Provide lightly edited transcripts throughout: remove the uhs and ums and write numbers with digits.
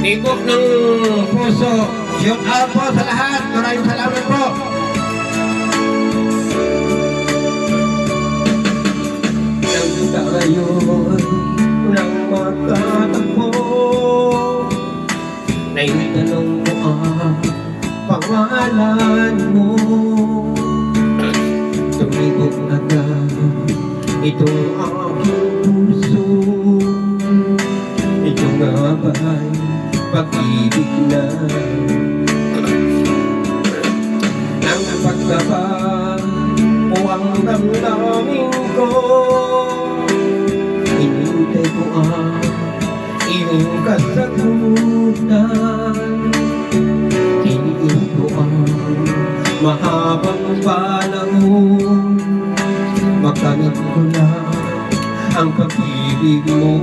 Tibok ng puso. Shout out po sa lahat. Maraming salamat po. Nang tayo'y nang magkatakbo, naitanong mo ang pangalan mo. Tumibok agad itong aking puso. Ito nga ba'y pag-ibig na? Ang pagkabang o ang damdamin ko, hinintay ko ang iyong kasagutan. Tiniis ko ang mahabang panahon, makamit ko lang ang pag-ibig mo.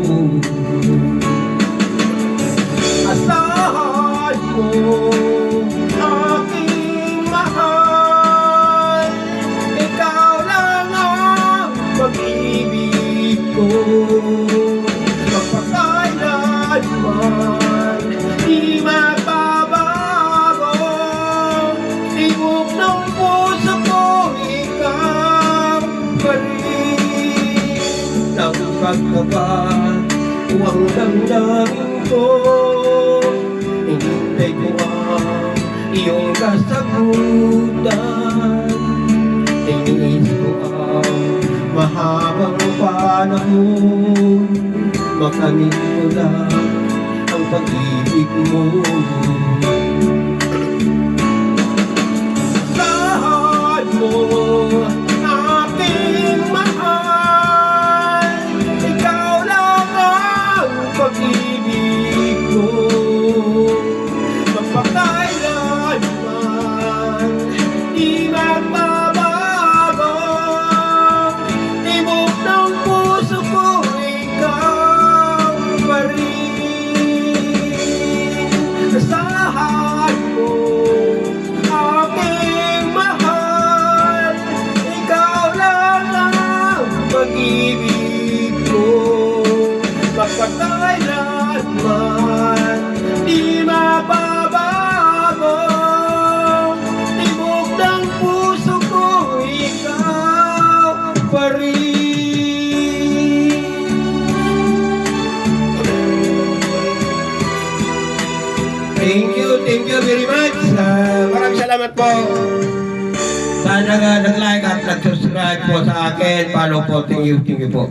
Asahan mo, aking mahal, ikaw lang ang pag-ibig ko. Magpakailanman, di magbabago, tibok ng puso ko, ikaw pa rin. Nang pagkaban, ang damdamin ko, hinintay ko ang iyong kasagutan. Tiniis ko ang mahabang panahon, makamit ko lang ang pag-ibig mo. Asahan mo, aking mahal, ikaw lang ang pag-ibig ko. Magpakailanman, di magbabago, tibok ng puso ko, ikaw pa rin. Asahan mo, aking mahal, ikaw lang ang pag-ibig ko. Magpakailanman, di mababago, tibok ng puso ko, ikaw pa rin. Thank you very much. Maraming salamat po. Sana nag-like at nag-subscribe po sa akin. Follow po. Thank you po.